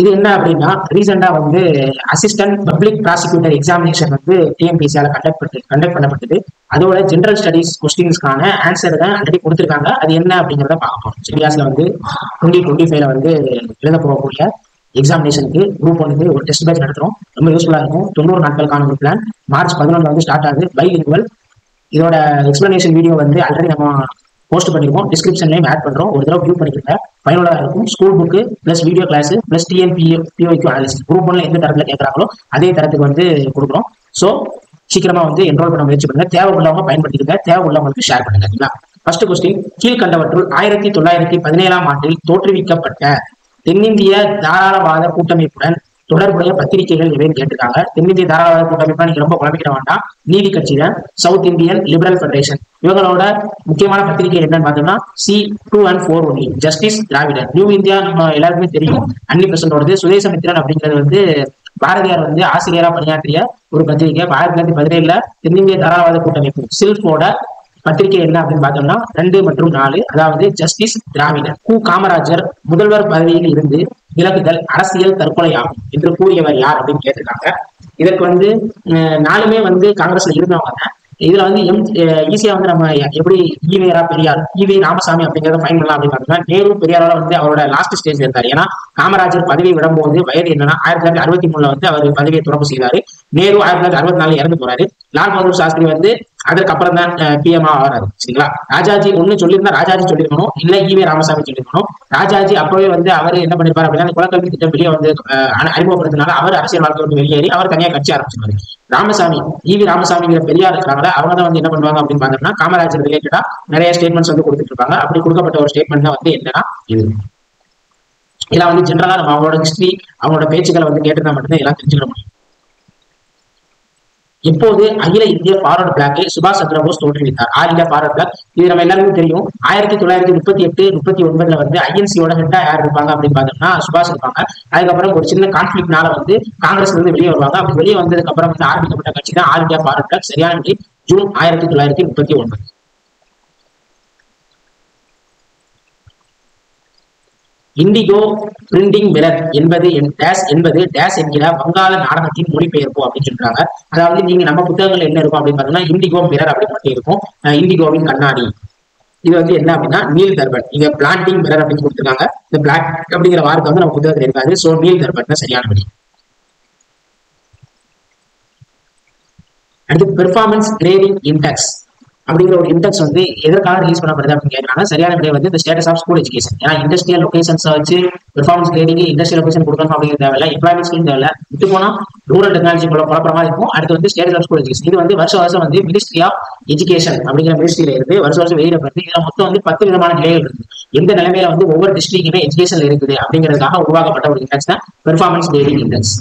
இது என்ன அப்படின்னா ரீசெண்டா வந்து அசிஸ்டன்ட் பப்ளிக் ப்ராசிக்யூட்டர் எக்ஸாமினேஷன் வந்து டிஎன்பிசியால கண்டக்ட் பண்ணப்பட்டது. அதோட ஜெனரல் ஸ்டடிஸ் கொஸ்டின்ஸ்க்கான ஆன்சர் தான் ஆல்ரெடி கொடுத்துருக்காங்க. அது என்ன அப்படிங்கிறத பார்ப்போம். இந்தியாஸ்ல வந்து 2025 வந்து எழுத போகக்கூடிய எக்ஸாமினேஷனுக்கு குரூப் ஒன்றுக்கு ஒரு டெஸ்ட் பேட்ச் நடத்துறோம். ரொம்ப யூஸ்ஃபுல்லா இருக்கும். 90 நாட்களுக்கான ஒரு பிளான். மார்ச் 11 வந்து ஸ்டார்ட் ஆகுது. பைலிங்குவல். இதோட எக்ஸ்பிளனேஷன் வீடியோ வந்து ஆல்ரெடி நம்ம போஸ்ட் பண்ணிருக்கோம். டிஸ்கிரிப்ஷன்லயும் ஆட் பண்றோம். ஒரு தடவை வியூ பண்ணிக்கிறேன். பயனுள்ளதா இருக்கும். School book plus video class plus டிஎன்பிஓக்கு அனாலிசிஸ் குரூப் ஒன்ல எந்த தரத்துல கேட்கறாங்களோ அதே தரத்துக்கு வந்து கொடுக்குறோம். ஸோ சீக்கிரமா வந்து என்ரோல் பண்ண முயற்சி பண்ணுங்க. தேவை உள்ளவங்க பயன்படுத்திக்கங்க. தேவை உள்ளவங்களுக்கு ஷேர் பண்ணுங்க. ஃபர்ஸ்ட் கொஸ்டின், கீழ்கண்டவற்றுள் 1917ஆம் ஆண்டில் தோற்றுவிக்கப்பட்ட தென்னிந்திய தாராளவாத கூட்டமைப்புடன் தொடர்புடைய பத்திரிகைகள் எவைன்னு கேட்டிருக்காங்க. தென்னிந்திய தாராளவாத கூட்டமைப்பா நீங்க ரொம்ப குழம்பிக்கிற வேண்டாம். நீதி கட்சி தான். South Indian liberal federation. இவங்களோட முக்கியமான பத்திரிகை என்னன்னு பார்த்தோம்னா C2 and 4 only. Justice Dravidan. New India நம்ம எல்லாருக்குமே தெரியும். அன்னி பெர்சன்டோடது. சுதேசமித்திரன் அப்படிங்கிறது வந்து பாரதியார் வந்து ஆசிரியரா பணியாற்றிய ஒரு பத்திரிகை. 1917 தென்னிந்திய தாராளவாத கூட்டமைப்பு சில்ஃபோட பத்திரிகை என்ன அப்படின்னு பார்த்தோம்னா 2 மற்றும் 4. அதாவது ஜஸ்டிஸ் திராவிடன். காமராஜர் முதல்வர் பதவியில் இருந்து விலகுதல் அரசியல் தற்கொலையாகும் என்று கூறியவர் யார் அப்படின்னு கேட்டிருக்காங்க. இதற்கு வந்து 4மே வந்து காங்கிரஸ்ல இருந்தவங்க. இதுல வந்து ஈஸியா வந்து நம்ம எப்படி ஈவேரா பெரியார், ஈவே ராமசாமி அப்படிங்கிறத ஃபைன் பண்ணலாம் அப்படின்னு பார்த்தோம்னா நேரு பெரியாரோட வந்து அவரோட லாஸ்ட் ஸ்டேஜ் இருந்தார். ஏன்னா காமராஜர் பதவி விடும்போது வயது என்னன்னா 1963 வந்து அவர் பதவியை துறப்பு செய்தாரு. நேரு 1964 இறந்து போறாரு. லால் பகதூர் சாஸ்திரி வந்து அதுக்கப்புறம் தான் பிஎம் ஆகிறாரு. சரிங்களா? ராஜாஜி ஒண்ணு சொல்லியிருந்தா ராஜாஜி சொல்லியிருக்கணும், இல்ல ஈவே ராமசாமி சொல்லியிருக்கணும். ராஜாஜி அப்பவே வந்து அவர் என்ன பண்ணிருப்பாரு அப்படின்னா அந்த குலக்கல்வி திட்டம் வெளியே வந்து அறிமுகப்படுத்தினால அவர் அரசியல் வாழ்க்கை வந்து வெளியேறி அவர் தனியா கட்சி ஆரம்பிச்சிருவாரு. ராமசாமி, ஈவி ராமசாமிங்கிற பெரியார் இருக்கிறாங்களா அவங்க தான் வந்து என்ன பண்ணுவாங்க அப்படின்னு பார்த்தோம்னா காமராஜர் ரிலேட்டடா நிறைய ஸ்டேட்மெண்ட்ஸ் வந்து கொடுத்துட்டு இருப்பாங்க. அப்படி கொடுக்கப்பட்ட ஒரு ஸ்டேட்மெண்ட் தான் வந்து என்னன்னா இது. இதெல்லாம் வந்து ஜென்ரலா நம்ம அவங்களோட ஹிஸ்டரி அவங்களோட பேச்சுக்களை வந்து கேட்டுதான் மட்டும்தான் எல்லாம் தெரிஞ்சுக்க முடியும். எப்போது அகில இந்திய ஃபார்வர்ட் பிளாக்கை சுபாஷ் சந்திர போஸ் தோற்றுவித்தார்? ஆல் இந்தியா ஃபார்வர்ட் பிளாக் இது நம்ம எல்லாருக்கும் தெரியும். 1938-39 வந்து ஐஎன்சியோட ஹெட்டா யார் இருப்பாங்க அப்படின்னு பார்த்தோம்னா சுபாஷ் இருப்பாங்க. அதுக்கப்புறம் ஒரு சின்ன கான்ஃபிளிக்னால வந்து காங்கிரஸ்ல இருந்து வெளியே வருவாங்க. அப்படி வெளியே வந்ததுக்கு அப்புறம் வந்து ஆரம்பிக்கப்பட்ட கட்சி தான் ஆல் இந்தியா ஃபார்வர்ட் பிளாக். சரியான விடை ஜூன் 1939. இண்டிகோ பிரிண்டிங் மிரர் என்பது டேஸ் என்கிற வங்காள நாடகத்தின் மொழிபெயர்ப்பு அப்படின்னு சொல்றாங்க. அதாவது நீங்க நம்ம புத்தகங்கள் என்ன இருக்கும் அப்படின்னு பார்த்தோம்னா இண்டிகோ மிரர் அப்படின்னு மட்டும் இருக்கும். இண்டிகோவின் கண்ணாடி. இது வந்து என்ன அப்படின்னா நீல் தர்பன். இங்க பிளான்டிங் மிரர் அப்படின்னு கொடுத்துருக்காங்க. இந்த பிளாக் அப்படிங்கிற வார்த்தை வந்து நம்ம புத்தகத்தில் இருக்காது. சோ நீல் தர்பன் தான் சரியான விடை. அடுத்து பெர்ஃபார்மன்ஸ் கிரேடிங் இண்டெக்ஸ் அப்படிங்கிற ஒரு இண்டெக்ஸ் வந்து எதற்காக ரிலீஸ் பண்ணப்படுது அப்படின்னு கேட்கறாங்க. சரியான விடை வந்து இந்த ஸ்டேட்டஸ் ஆஃப் ஸ்கூல் எஜுகேஷன். ஏன்னா இண்டஸ்ட்ரியல் லொகேஷன்ஸ் வச்சு பெர்ஃபார்மன்ஸ் கிரேடிங் இண்டஸ்ட்ரியல் லொகேஷன் கொடுக்கணும் அப்படிங்கிற தேவையில்லை. எம்ப்ளாய்மெண்ட் ஸ்கீம் தேவையில்லை. விட்டு போனா ரூரல் டெக்னாலஜி குழப்பமா இருக்கும். அடுத்து வந்து ஸ்டேட்டஸ் ஆஃப் ஸ்கூல் எஜுகேஷன். இது வந்து வருஷம் வந்து மினிஸ்ட்ரி ஆஃப் எஜுகேஷன் அப்படிங்கிற மினிஸ்ட்ரியில இருந்து வருஷம் வெளியிடப்படுது. இதுல மொத்தம் வந்து 10 விதமான நிலைகள் இருக்கு. எந்த நிலைமையில வந்து ஒவ்வொரு டிஸ்ட்ரிக்டுமே எஜுகேஷன்ல இருக்குது அப்படிங்கிறதுக்காக உருவாக்கப்பட்ட ஒரு இண்டெக்ஸ் தான் பெர்ஃபார்மன்ஸ் கிரேடிங் இண்டெக்ஸ்.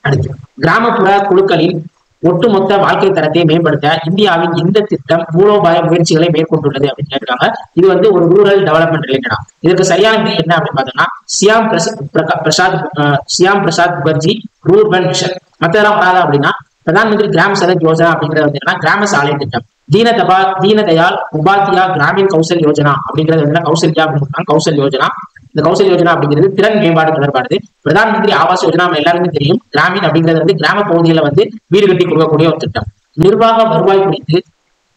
அடுத்து கிராமப்புற குழுக்களின் ஒட்டுமொத்த வாழ்க்கை தரத்தை மேம்படுத்த இந்தியாவின் இந்த திட்டம் மூலோபாய முயற்சிகளை மேற்கொண்டுள்ளது அப்படின்னு கேட்டிருக்காங்க. இது வந்து ஒரு ரூரல் டெவலப்மெண்ட் ரிலேட்டடா. இதற்கு சரியான விடை என்ன அப்படின்னு பார்த்தோம்னா சியாம் பிரசாத் முகர்ஜி ரூர்பன் மிஷன். மற்றதெல்லாம் வராது அப்படின்னா பிரதான் மந்திரி கிராம சடக் யோஜனா அப்படிங்கிறது வந்து கிராம சாலை திட்டம். தீனதயாள் உபாத்யா கிராமின் கௌசல் யோஜனா அப்படிங்கிறது வந்து கௌசல்யா அப்படின்னு கௌசல் யோஜனா. இந்த கௌசல் யோஜனா அப்படிங்கிறது திறன் மேம்பாடு தொடர்பானது. பிரதான் மந்திரி ஆவாஸ் யோஜனா நம்ம எல்லாருமே தெரியும். கிராமின் அப்படிங்கிறது வந்து கிராம பகுதிகளை வந்து வீடு கட்டி கொடுக்கக்கூடிய ஒரு திட்டம். நிர்வாக வருவாய் குறித்து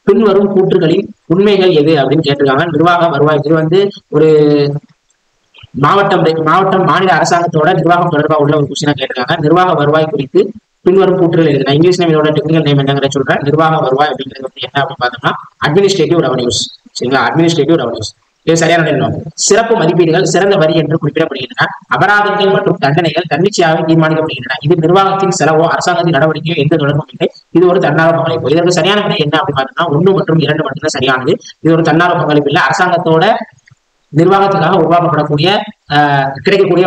பின்வரும் கூற்றுகளின் உண்மைகள் எது அப்படின்னு கேட்டிருக்காங்க. நிர்வாக வருவாய் இது வந்து ஒரு மாவட்டம் மாநில அரசாங்கத்தோட நிர்வாகம் தொடர்பாக உள்ள ஒரு கொஸ்டினா கேட்டிருக்காங்க. நிர்வாக வருவாய் குறித்து பின்வரும் கூற்றுகள் இருக்கு. நான் இங்கிலீஷ் இதோட டெக்னிக்கல் நேம் என்னங்கிற சொல்றேன். நிர்வாக வருவாய் அப்படிங்கிறது வந்து என்ன அப்படின்னு பார்த்தோம்னா அட்மினிஸ்ட்ரேட்டிவ் ரெவன்யூஸ். சரிங்களா? Administrative revenues. இது சரியான எண்ணம். சிறப்பு மதிப்பீடுகள் சிறந்த வரி என்று குறிப்பிடப்படுகின்றன. அபராதங்கள் மற்றும் தண்டனைகள் தன்னிச்சையாக தீர்மானிக்கப்படுகின்றன. இது நிர்வாகத்தின் செலவோ அரசாங்கத்தின் நடவடிக்கையோ எந்த தொடர்பும் இல்லை. இது ஒரு தன்னார்வ பங்களிப்பு. இதற்கு சரியான விடை என்ன அப்படின்னு பார்த்தோம்னா 1 மற்றும் 2 மட்டும்தான் சரியானது. இது ஒரு தன்னார்வ பங்களிப்பு இல்லை. அரசாங்கத்தோட நிர்வாகத்துக்காக உருவாக்கப்படக்கூடிய கிடைக்கக்கூடிய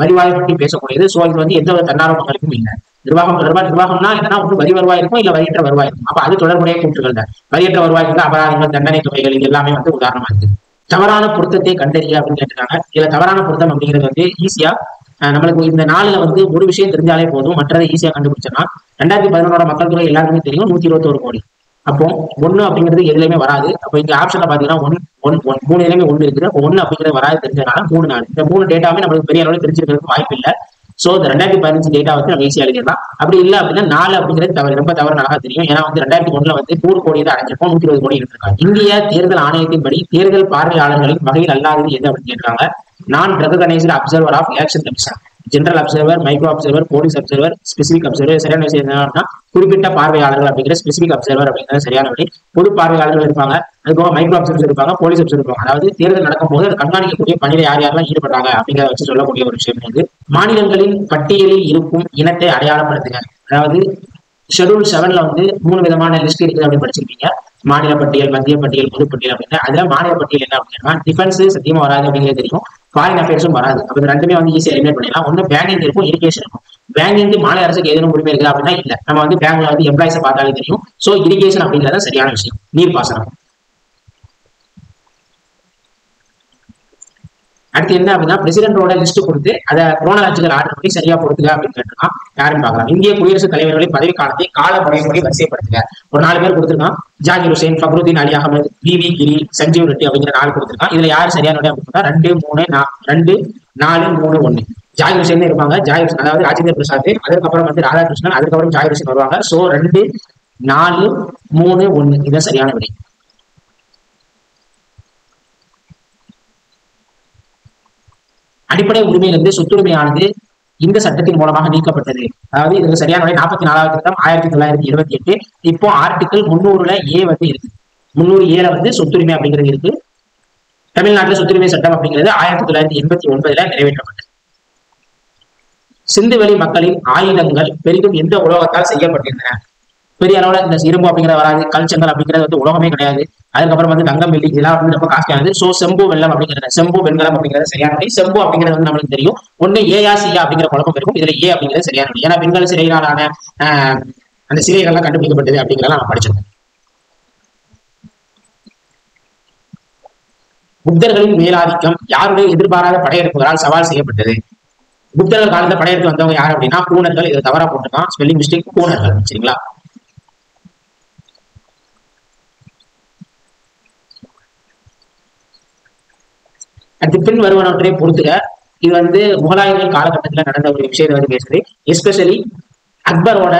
வரிவாயை பற்றி பேசக்கூடியது. சோ இது வந்து எந்த ஒரு தன்னார்வ பங்களிப்பும் இல்லை. நிர்வாகம் தொடர்பாக நிர்வாகம்னா என்னன்னா ஒன்று வரி வருவாய் இருக்கும், இல்ல வரியற்ற வருவாய் இருக்கும். அப்ப அது தொடர்புடைய கூற்றுகள் தான். வரியற்ற வருவாய் வந்து அபராதங்கள் தண்டனை தொகைகள் இது எல்லாமே வந்து உதாரணமா இருக்கு. தவறான பொருத்தத்தை கண்டறிய அப்படின்னு கேட்டிருக்காங்க. இதுல தவறான பொருத்தம் அப்படிங்கிறது வந்து ஈஸியா நம்மளுக்கு இந்த நாளில வந்து ஒரு விஷயம் தெரிஞ்சாலே போதும், மற்றதை ஈஸியா கண்டுபிடிச்சோம்னா 2011 மக்கள் தொகை எல்லாருக்குமே தெரியும் 121 கோடி. அப்போ 1 அப்படிங்கிறது எதுலையுமே வராது. அப்போ இங்க ஆப்ஷன்ல பாத்தீங்கன்னா 1 1 1 3 இதுலயுமே 1 இருக்குது. அப்போ 1 அப்படிங்கிறது வராது தெரிஞ்சதுனால 3 4 இந்த 3 டேட்டாவே நம்மளுக்கு பெரிய அளவில் தெரிஞ்சிருக்கிறதுக்கு வாய்ப்பு இல்லை. சோ இந்த 2015 டேட்டா வந்து நம்ம ஈஸியா எழுதிடலாம். அப்படி இல்லை அப்படின்னா 4 அப்படிங்கிறது தவறு, ரொம்ப தவறு நல்லா தெரியும். ஏன்னா வந்து 2001 வந்து 100 கோடி தான் அடைஞ்சிருக்கோம், 120 கோடி இருக்காங்க. இந்திய தேர்தல் ஆணையத்தின்படி தேர்தல் பார்வையாளர்களின் வகையில் அல்லாதது எது அப்படின்னு கேட்கிறாங்க. நான் recognised observer of Election Commission, general observer, micro observer, police observer, specific observer. சரியான விஷயம் என்னன்னா குறிப்பிட்ட பார்வையாளர்கள் அப்படிங்கிற ஸ்பெசிபிக் அப்சர்வர் அப்படிங்கிறது சரியான வழி. பொது பார்வையாளர்கள் இருப்பாங்க, அதுபோக மைக்ரோ அப்சர்வர் இருப்பாங்க, போலீஸ் அப்சர்வர் இருப்பாங்க. அதாவது தேர்தல் நடக்கும் போது கண்காணிக்கக்கூடிய பணியில யார் யாரெல்லாம் ஈடுபடுறாங்க அப்படிங்கிறத வச்சு சொல்லக்கூடிய ஒரு விஷயம் இது. மாநிலங்களின் பட்டியலில் இருக்கும் இனத்தை அடையாளப்படுத்துங்க. அதாவது ஷெட்யூல் 7ல வந்து 3 விதமான லிஸ்ட் இருக்குது அப்படின்னு படிச்சிருப்பீங்க. மாநில பட்டியல், மத்திய பட்டியல், பொதுப்பட்டியல் அப்படின்னு. அதுல மாநில பட்டியல் என்ன அப்படின்னா டிஃபென்ஸ் சத்தியமா வராது அப்படிங்கிறது தெரியும், ஃபாரின் அஃபேர்ஸும் வராது. அப்ப ரெண்டுமே வந்து ஈஸியா எலிமினேட் பண்ணிடலாம். ஒன்று பேங்கிங் இருக்கும், இரிகேஷன் இருக்கும். பேங்கிங்க்கு மாநில அரசுக்கு ஏதேனும் உரிமை இருக்குது அப்படின்னா இல்ல, நம்ம வந்து பேங்க்ல வந்து எம்ப்ளாய்ஸை பார்த்தாலே தெரியும். சோ இரிகேஷன் அப்படிங்கிறது சரியான விஷயம், நீர்ப்பாசனம். அடுத்து என்ன அப்படின்னா பிரசிடென்டோட லிஸ்ட் கொடுத்து அதை குரோனாலஜிக்கல் ஆர்டர் படி சரியா பொறுத்துங்க அப்படின்னு கேட்டிருக்கான். யாருன்னு பார்க்கலாம். இந்திய குடியரசுத் தலைவர்களின் பதவி காலத்தை கால முறைப்படி வரிசைப்படுத்துங்க. ஒரு 4 பேர் கொடுத்திருக்கான். ஜாகிர் ஹுசேன், ஃபக்ருதீன் அலி அகமது, வி கிரி, சஞ்சீவ் ரெட்டி அப்படிங்கிற 4 கொடுத்திருக்கான். இதுல யார் சரியான விடை அப்படின்னா 2 3 4 3 1. ஜாகிர் ஹுசேன் இருப்பாங்க. ஜாகிர் அதாவது ராஜேந்திர பிரசாத், அதுக்கப்புறம் வந்து ராதாகிருஷ்ணன், அதுக்கப்புறம் ஜாகிர் ஹுசேன் வருவாங்க. சோ 2 4 3 1 இதுதான் சரியான விடை. அடிப்படை உரிமையிலிருந்து சொத்துரிமையானது இந்த சட்டத்தின் மூலமாக நீக்கப்பட்டது. அதாவது இதுல சரியான 44வது திருத்தம் 1928. இப்போ ஆர்டிகிள் 300ல ஏ வந்து இருக்கு. 300 வந்து சொத்துரிமை அப்படிங்கிறது இருக்கு. தமிழ்நாட்டில் சொத்துரிமை சட்டம் அப்படிங்கிறது 1989ல நிறைவேற்றப்பட்டது. சிந்துவெளி மக்களின் ஆயுதங்கள் பெரிதும் எந்த உலோகத்தால் செய்யப்பட்டிருந்தன? பெரிய அளவுல இந்த இரும்பு அப்படிங்கிற வராது, கல்ச்சங்கள் அப்படிங்கிறது வந்து உலகமே கிடையாது. அதுக்கப்புறம் வந்து தங்கம், வெள்ளி இதெல்லாம் வந்து ரொம்ப காஸ்ட்லியானது. சோ செம்பு வெள்ளம் அப்படிங்கிறது, செம்பு வெண்கலம் அப்படிங்கிறது சரியான. செம்பு அப்படிங்கிறது வந்து நம்மளுக்கு தெரியும். ஒண்ணு ஏயா சியா அப்படிங்கிற குழப்பம் இருக்கும். இதுல ஏ அப்படிங்கிறது சரியான. ஏன்னா வெண்கல சிலைகளான அந்த சிலைகள்லாம் கண்டுபிடிக்கப்பட்டது அப்படிங்கிறத நம்ம படிச்சிருக்கோம். புத்தர்களின் மேலாதிக்கம் யாருடைய எதிர்பாராத படையெடுப்புகளால் சவால் செய்யப்பட்டது? புத்தர்கள் காலத்துல படையெடுத்து வந்தவங்க யார் அப்படின்னா பூனர்கள். இதை தவறா போட்டுருக்கான், ஸ்பெல்லிங் மிஸ்டேக், பூனர்கள். சரிங்களா? அடுத்து பின் வருவனவற்றை பொறுத்துக. இது வந்து முகலாயர்கள் காலகட்டத்தில் நடந்த ஒரு விஷயத்தை வந்து பேசுது. எஸ்பெஷலி அக்பரோட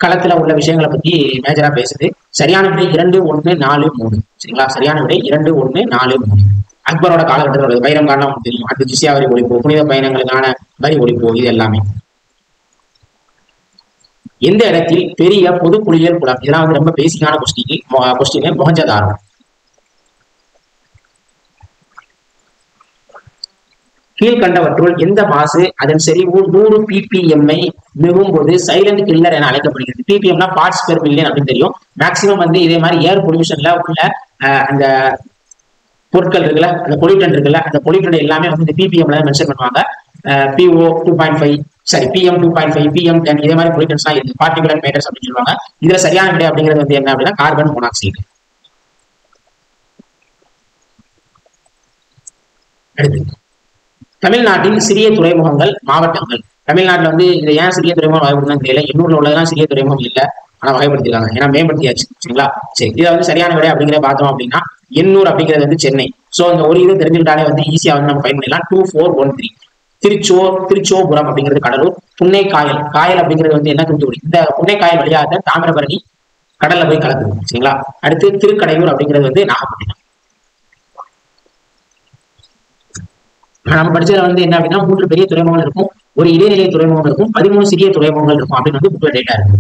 களத்துல உள்ள விஷயங்களை பத்தி மேஜரா பேசுது. சரியான விடை 2 1 4 3. சரிங்களா? சரியான விடை 2 1 4 3. அக்பரோட காலகட்டத்தில் உள்ளது. வைரம் காரணம் நமக்கு தெரியும். அடுத்து ஜிஸ்யா வரி ஒழிப்பு, புனித பயணங்களுக்கான வரி ஒழிப்பு, இது எல்லாமே. எந்த இடத்தில் பெரிய பொது குளியல் குளம்? இதெல்லாம் வந்து ரொம்ப பேசிக்கான கொஸ்டின். மொஹஞ்சதாரோ. கீழ்கண்டவற்றுள் எந்த மாசு அதன் செறிவு 100 ppm மிகும் போது சைலண்ட் கில்லர் என அழைக்கப்படுகிறது? ppmனா பார்ட்ஸ் பெர் மில்லியன் அப்படின்னு தெரியும். மேக்சிமம் வந்து இதே மாதிரி ஏர் பொல்யூஷன்ல உள்ள அந்த பொருட்கள் இருக்குல்ல, அந்த பொல்யூட்டன் இருக்குல்ல, அந்த பொல்யூட்டன் எல்லாமே வந்து இந்த ppmல மென்ஷன் பண்ணுவாங்க. PO 2.5 சரி PM 2.5 PM 10 இதே மாதிரி பொல்யூட்டன்ஸ் தான் இருக்கு. பார்ட்டிகுலர் மேட்டர்ஸ் அப்படின்னு சொல்லுவாங்க. இதுல சரியான விடை அப்படிங்கிறது வந்து என்ன அப்படின்னா கார்பன் மோனாக்சைடு. அடுத்து தமிழ்நாட்டின் சிறிய துறைமுகங்கள், மாவட்டங்கள். தமிழ்நாட்டில் வந்து இதை ஏன் சிறிய துறைமுகம் வகைப்படுத்தலாம் தெரியல. எண்ணூர்ல உள்ளதெல்லாம் சிறிய துறைமுகம் இல்லை, ஆனா வகைப்படுத்திருக்காங்க. ஏன்னா மேம்படுத்தியாச்சு. சரிங்களா? சரி, இதை வந்து சரியான விடை அப்படிங்கிறத பார்த்தோம் அப்படின்னா எண்ணூர் அப்படிங்கிறது வந்து சென்னை. சோ இந்த ஒரு இது தெரிஞ்சுக்கிட்டாலே வந்து ஈஸியா வந்து நம்ம பயன்படுத்தலாம். 2413. திருச்சோபுரம் அப்படிங்கிறது கடலூர். புன்னைக்காயல், காயல் அப்படிங்கிறது வந்து என்ன தூத்துக்குடி. இந்த புன்னைக்காயல் வழியாக தாமிரபரணி கடல்ல போய் கலக்குது. சரிங்களா? அடுத்து திருக்கடையூர் அப்படிங்கிறது வந்து நாகப்பட்டினம். நம்ம படிச்சதுல வந்து என்ன அப்படின்னா 3 பெரிய துறைமுகங்கள் இருக்கும், ஒரு இடைநிலை துறைமுகம் இருக்கும், 13 சிறிய துறைமுகங்கள் இருக்கும் அப்படின்னு வந்து புக்ல டேட்டா இருக்கு.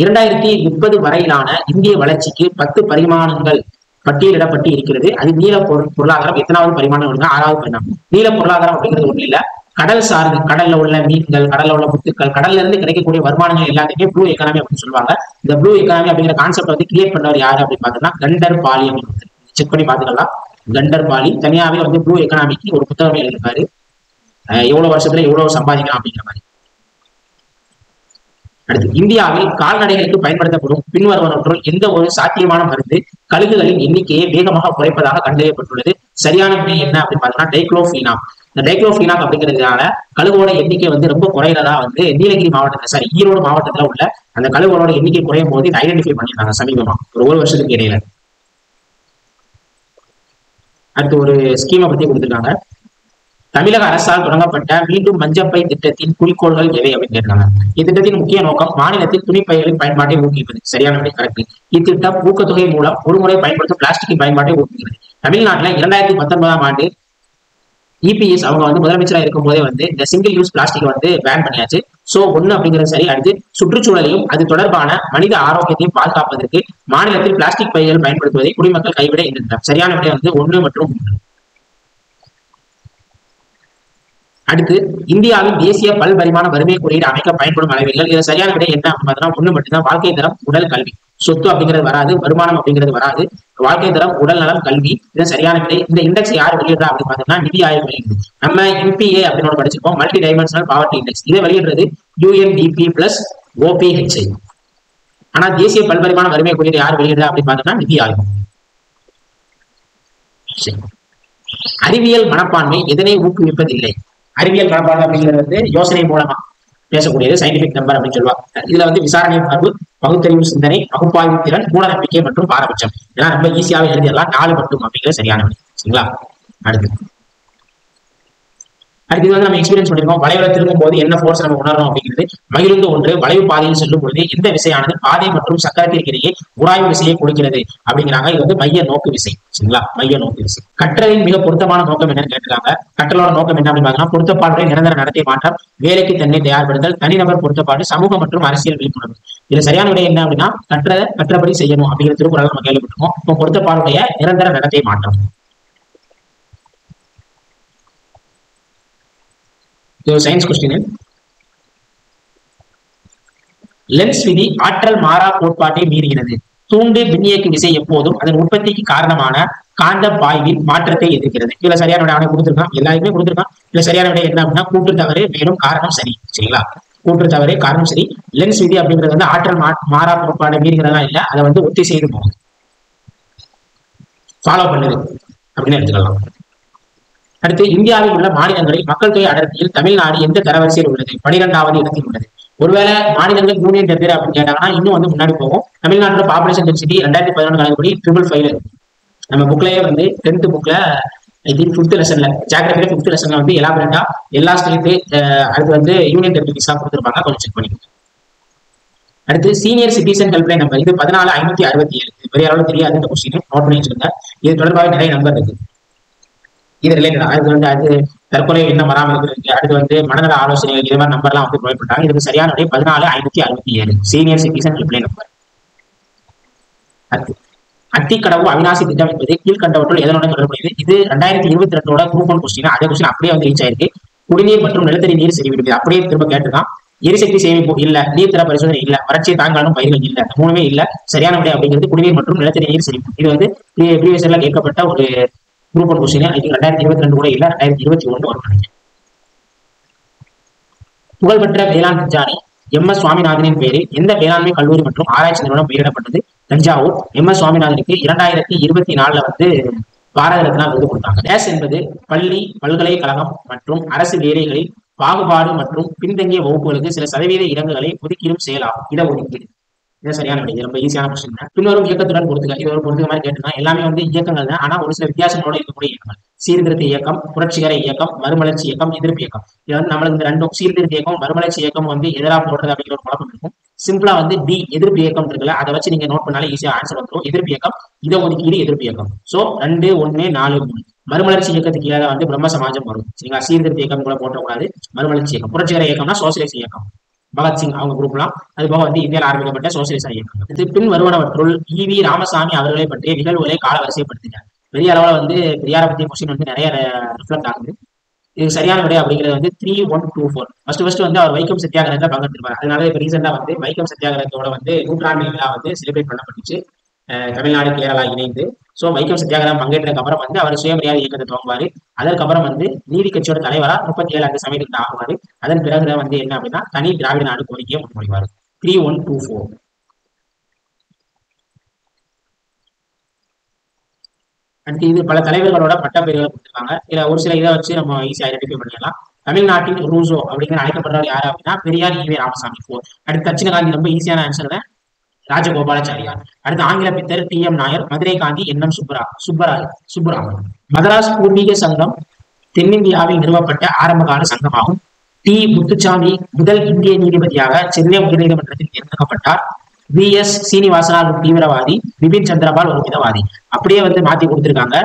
2030 வரையிலான இந்திய வளர்ச்சிக்கு 10 பரிமாணங்கள் பட்டியலிடப்பட்டு இருக்கிறது. அது நீல பொருளாதாரம். எத்தனாவது பரிமாணம்? 6வது பரிமாணம். நீல பொருளாதாரம் அப்படிங்கிறது ஒண்ணு இல்ல, கடல் சார்ந்து கடல்ல உள்ள மீன்கள், கடல்ல உள்ள முத்துக்கள், கடல்ல இருந்து கிடைக்கக்கூடிய வருமானங்கள் எல்லாத்தையுமே ப்ளூ எக்கானமி அப்படின்னு சொல்லுவாங்க. இந்த ப்ளூ எக்கானமி அப்படிங்கிற கான்செப்ட் வந்து கிரியேட் பண்ணவர் யாரு அப்படின்னு பார்த்தோம்னா கண்டர் பாலி அப்படின்னு செக் பண்ணி பார்த்துக்கலாம். கண்டர் பாலி தனியாவே வந்து ப்ளூ எக்கனாமிக்கு ஒரு புத்தகமே எழுதியிருக்காரு. எவ்வளவு வருஷத்துல எவ்வளவு சம்பாதிக்கலாம் அப்படிங்கிற மாதிரி. அடுத்து இந்தியாவில் கால்நடைகளுக்கு பயன்படுத்தப்படும் பின்வருவனவற்றுள் எந்த ஒரு சாத்தியமான மருந்து கழுகுகளின் எண்ணிக்கையை வேகமாக குறைப்பதாக கண்டறியப்பட்டுள்ளது? சரியான விடை என்ன அப்படின்னு பார்த்தோம்னா டைக்ளோஃபீனாம். இந்த டைக்ளோஃபினாக் அப்படிங்கிறதுனால கழுகோட எண்ணிக்கை வந்து ரொம்ப குறையிறதா வந்து நீலகிரி மாவட்டத்தில் ஈரோடு மாவட்டத்தில் உள்ள அந்த கழுகோட எண்ணிக்கை குறையும் போது இதை ஐடென்டிஃபை பண்ணிருக்காங்க சமீபமா ஒரு வருஷத்துக்கு இடையில. அடுத்து ஒரு ஸ்கீமை பத்தி கொடுத்துருக்காங்க. தமிழக அரசால் தொடங்கப்பட்ட மீண்டும் மஞ்சப்பை திட்டத்தின் குறிக்கோள்கள் எவை அப்படின்னு கேட்டாங்க. இத்திட்டத்தின் முக்கிய நோக்கம் மாநிலத்தில் துணிப்பைகளின் பயன்பாட்டை ஊக்குவிப்பது. சரியான விடை கரெக்ட். இத்திட்டம் ஊக்கத்தொகை மூலம் ஒருமுறை பயன்படுத்தும் பிளாஸ்டிக்கின் பயன்பாட்டை ஊக்குவிக்கிறது. தமிழ்நாட்டில் 2019ஆம் ஆண்டு இபிஎஸ் அவங்க வந்து முதலமைச்சராக இருக்கும் போதே வந்து இந்த சிங்கிள் யூஸ் பிளாஸ்டிக் வந்து பேன் பண்ணியாச்சு. சோ ஒண்ணு அப்படிங்கிறது சரி. அடுத்து சுற்றுச்சூழலையும் அது தொடர்பான மனித ஆரோக்கியத்தையும் பாதுகாப்பதற்கு மாநிலத்தில் பிளாஸ்டிக் பைகள் பயன்படுத்துவதை குடிமக்கள் கைவிட என்கின்றனர். சரியான விடை வந்து 1 மற்றும் 3. அடுத்து இந்தியாவின் தேசிய பல்பரிமாண வறுமை குறியீடு அமைக்க பயன்படும் அளவீடுகள். இதுல சரியான விடை என்ன அப்படின்னு 1 மட்டும்தான். வாழ்க்கை தரம், உடல், கல்வி. சொத்து அப்படிங்கிறது வராது, வருமானம் அப்படிங்கிறது வராது. வாழ்க்கை தரம், உடல் நலம், கல்வி இது சரியான விடை. இந்த இண்டெக்ஸ் யார் வெளியிடுறா அப்படின்னு பாத்தீங்கன்னா நிதி ஆயோக் வெளியிடுது. நம்ம என்பிஏ அப்படின்னு படிச்சிருப்போம், மல்டி டைமென்ஷனல் பாவர்ட்டி இண்டெக்ஸ். இதை வெளியிடுறது UNDP பிளஸ் OPHI. ஆனா தேசிய பல்பரிமாண வறுமை குறியீடு யார் வெளியிடுறா அப்படின்னு பாத்தீங்கன்னா நிதி ஆயோக். அறிவியல் மனப்பான்மை எதனை ஊக்குவிப்பதில்லை? அறிவியல் மனப்பான்மை அப்படிங்கிறது வந்து யோசனை மூலமா பேசக்கூடியது, சயின்டிபிக் நம்பர் அப்படின்னு சொல்லுவாங்க. இதுல வந்து விசாரணை உணர்வு, பகுத்தறிவு சிந்தனை, பகுப்பாய்வு திறன், மூட நம்பிக்கை மற்றும் பாரபட்சம் இதெல்லாம் ரொம்ப ஈஸியாக எழுதிடலாம். 4 மட்டும் அப்படிங்கிற சரியான விடை. சரிங்களா? அடுத்து வந்து நம்ம எக்ஸ்பீரியன்ஸ் பண்ணிருக்கோம். வளைவுல திரும்பும் போது என்ன ஃபோர்ஸ் நம்ம உணர்றோம் அப்படிங்கிறது. மகிழ்ந்து ஒன்று வளைவு பாதையில் செல்லும் பொழுது எந்த விசையானது பாதை மற்றும் சக்கரத்திற்கு இடையே உராய்வு விசையை கொடுக்கிறது அப்படிங்கிறாங்க. இது வந்து மைய நோக்கு விசை. சரிங்களா? மைய நோக்கு விசை. கற்றலின் மிக பொருத்தமான நோக்கம் என்னன்னு கேட்டிருக்காங்க. கற்றலோட நோக்கம் என்ன அப்படின்னு பார்த்தீங்கன்னா பொருத்தப்பாடுடைய நிரந்தர நடத்தை மாற்றம், வேலைக்கு தன்னை தயார்படுத்தல், தனிநபர் பொருத்தப்பாடு, சமூக மற்றும் அரசியல் விழிப்புணர்வு. இதுல சரியான விடை என்ன அப்படின்னா கற்றபடி செய்யணும் அப்படிங்கிற திருக்குறள் நம்ம கேள்விப்பட்டிருக்கோம். இப்போ பொருத்தப்பாடுடைய நிரந்தர நடத்தை மாற்றம். Science question. லென்ஸ் விதி ஆற்றல் மாறா கோட்பாட்டை மீறுகிறது. தூண்டு விண்ணியக்கு விசை எப்போதும் அதன் உற்பத்திக்கு காரணமான காந்த பாய்வின் மாற்றத்தை எதிர்க்கிறது. இதுல சரியான விட கொடுத்திருக்கான், எல்லாருமே கொடுத்திருக்கான். இதுல சரியான விட என்ன அப்படின்னா கூற்று தவறு மேலும் காரணம் சரி. சரிங்களா? கூற்று தவறு காரணம் சரி. லென்ஸ் விதி அப்படிங்கிறது வந்து ஆற்றல் மாறா கோட்பாட்டை மீறுகிறதா இல்ல, அதை வந்து ஒத்தி செய்து போகும், ஃபாலோ பண்ணுது அப்படின்னு எடுத்துக்கலாம். அடுத்து இந்தியாவில் உள்ள மாநிலங்களில் மக்கள் தொகை அடர்த்தியில் தமிழ்நாடு எந்த தரவரிசையில் உள்ளது? 12வது இடத்தில் உள்ளது. ஒருவேளை மாநிலங்கள் யூனியன் டெரிட்டரி அப்படின்னு கேட்டாங்கன்னா இன்னும் வந்து முன்னாடி போகும். தமிழ்நாட்டோட பாப்புலேஷன் டென்சிட்டி 2011 கணக்குப்படி 555 இருக்கு. நம்ம புக்லயே வந்து 10th புக்ல ஐ திங்க் 5th லெசன்ல ஜியோகிராஃபில 5th லெசன்ல வந்து எலாபரேட்டா எல்லா ஸ்டேட் அடுத்து வந்து யூனியன் டெரிட்டரிஸா கொடுத்துருப்பாங்க. கொஞ்சம் செக் பண்ணிக்கோங்க. அடுத்து சீனியர் சிட்டிசன் ஹெல்ப்லைன் நம்பர். இது 14567. பெரிய அளவில் தெரியாது இந்த கொஸ்டின், நோட் பண்ணி வச்சிருங்க. இது தொடர்பாக நிறைய நம்பர் இருக்கு. இது ரிலேட்டட். அதுக்கு வந்து அது தற்கொலை என்ன வராமல் இருக்கு. அடுத்து வந்து மனநல ஆலோசனை இது மாதிரி நம்பர்லாம் வந்து ப்ரொவைட் பண்றாங்க. இதுக்கு சரியான விடை 14567 சீனியர் சிட்டிசன் ஹெல்ப்லைன் நம்பர். அடுத்து அத்திக்கடவு அவிநாசி திட்டம் என்பது கீழ்கண்டவற்றுள் எதனுடன் தொடர்புடையது? இது 2022 குரூப் 1 கொஸ்டின். அதே கொஸ்டின் அப்படியே வந்து ரீச் ஆயிருக்கு. குடிநீர் மற்றும் நிலத்தடி நீர் செறிவிடுது அப்படியே திரும்ப கேட்டுதான். எரிசக்தி சேமிப்பு இல்ல, நீர்த்தர பரிசோதனை இல்ல, வறட்சியை தாங்காலும் பயிர்கள் இல்ல, 3மே இல்ல. சரியான விடை அப்படிங்கிறது குடிநீர் மற்றும் நிலத்தடி நீர் செறிவிப்பு. இது வந்து ப்ரீவியஸ் இயர்ல கேட்கப்பட்ட ஒரு குரூப் 1 கொஸ்டின். ஐ திங்க் 2022 கூட இல்ல, 2021 வரும். புகழ்பெற்ற வேளாண் விஞ்ஞானி MS சுவாமிநாதனின் பெயரில் எந்த வேளாண்மை கல்லூரி மற்றும் ஆராய்ச்சி நிறுவனம் பெயரிடப்பட்டது? தஞ்சாவூர். MS சுவாமிநாதனுக்கு 2024 வந்து பாரத ரத்னா விருது கொடுத்தாங்க. டேஸ் என்பது பள்ளி, பல்கலைக்கழகம் மற்றும் அரசு வேலைகளில் பாகுபாடு மற்றும் பின்தங்கிய வகுப்புகளுக்கு சில சதவீத இடங்களை ஒதுக்கீடும் செயலாகும். இடஒதுக்கீடு. இது சரியான விடை. ரொம்ப ஈஸியான கொஸ்டின். பின்வரும் இயக்கத்துடன் பொறுத்துக்க. இது ஒரு பொறுத்துக்க மாதிரி கேட்டுனா எல்லாமே வந்து இயக்கங்கள் தான், ஆனா ஒரு சில வித்தியாசங்களோட இருக்கக்கூடிய இயக்கங்கள். சீர்திருத்த இயக்கம், புரட்சிகர இயக்கம், மறுமலர்ச்சி இயக்கம், எதிர்ப்பு இயக்கம். இது வந்து நம்மளுக்கு இந்த ரெண்டும் சீர்திருத்த இயக்கம் மறுமலர்ச்சி இயக்கம் வந்து எதிராக போடுறது அப்படிங்கிற ஒரு குழப்பம் இருக்கும். சிம்பிளா வந்து டி எதிர்ப்பு இயக்கம் இருக்குல்ல, அதை வச்சு நீங்க நோட் பண்ணாலே ஈஸியா ஆன்சர் வந்துடும். எதிர்ப்பு இயக்கம், இடஒதுக்கீடு, எதிர்ப்பு இயக்கம். சோ 2, 1, 4, 3. மறுமலர்ச்சி இயக்கத்துக்கு கீழே வந்து பிரம்ம சமாஜம் வரும். சரிங்களா? சீர்திருத்த இயக்கம் கூட போட்டக்கூடாது. மறுமலர்ச்சி இயக்கம். புரட்சிகர இயக்கம்னா சோசியலிஸ்ட் இயக்கம், பகத்சிங் அவங்க குரூப்லாம். அது போக வந்து இந்தியாவில் ஆரம்பிக்கப்பட்ட சோசியலிச இயக்கம். இது பின் வருவனவற்றுள் EV ராமசாமி அவர்களை பற்றிய நிகழ்வுகளை கால வரிசைப்படுத்தினார். பெரிய அளவுல வந்து பெரியாரை பற்றிய கொஸ்டின் வந்து நிறைய ரிஃப்ளெக்ட் ஆகுது. இது சரியான விடை அப்படிங்கிறது வந்து 3124. ஃபர்ஸ்ட் வந்து அவர் வைக்கம் சத்தியாகிரகத்தில் பங்கெடுத்திருப்பார். அதனால இப்ப ரீசெண்டா வந்து வைக்கம் சத்தியாகிரகத்தோட வந்து 100ஆண்டு விழா வந்து செலிப்ரேட் பண்ணப்பட்டுச்சு தமிழ்நாடு கேரளா இணைந்து. சோ வைக்கம் சத்தியாகிரகம் பங்கேற்றதுக்கு அப்புறம் வந்து அவர் சுயமரியாதை இயக்கத்தை துவங்குவாரு. அதற்கப்புறம் வந்து நீதி கட்சியோட தலைவரா 37 அந்த சமயத்துக்கு ஆகுவாரு. அதன் பிறகு வந்து என்ன அப்படின்னா தனி திராவிட நாடு கோரிக்கையை முன்மொழிவார். 3124. அடுத்து இது பல தலைவர்களோட பட்டப்பெயர்களை கொடுத்துருக்காங்க. இதுல ஒரு சில இதை வச்சு நம்ம ஈஸியா ஐடென்டிஃபை பண்ணிடலாம். தமிழ்நாட்டின் ரூசோ அப்படிங்கிற அழைக்கப்படுறவர் யாரு அப்படின்னா பெரியார் ஈவே ராமசாமி. அடுத்து தட்சிண காந்தி, ரொம்ப ஈஸியான ஆன்சர் தான், ராஜகோபாலாச்சாரியார். அடுத்து ஆங்கில பித்தர் டி.எம். நாயர். மதுரை காந்தி என்.எம். சுப்புராமன். மதராஸ் பூர்வீக சங்கம் தென்னிந்தியாவில் நிறுவப்பட்ட ஆரம்பகால சங்கமாகும். டி. முத்துசாமி முதல் இந்திய நீதிபதியாக சென்னை உயர்நீதிமன்றத்தில் தேர்ந்தெடுக்கப்பட்டார். வி.எஸ். சீனிவாசனார் ஒரு தீவிரவாதி, பிபின் சந்திரபால் ஒரு மிதவாதி. அப்படியே வந்து மாத்தி கொடுத்திருக்காங்க.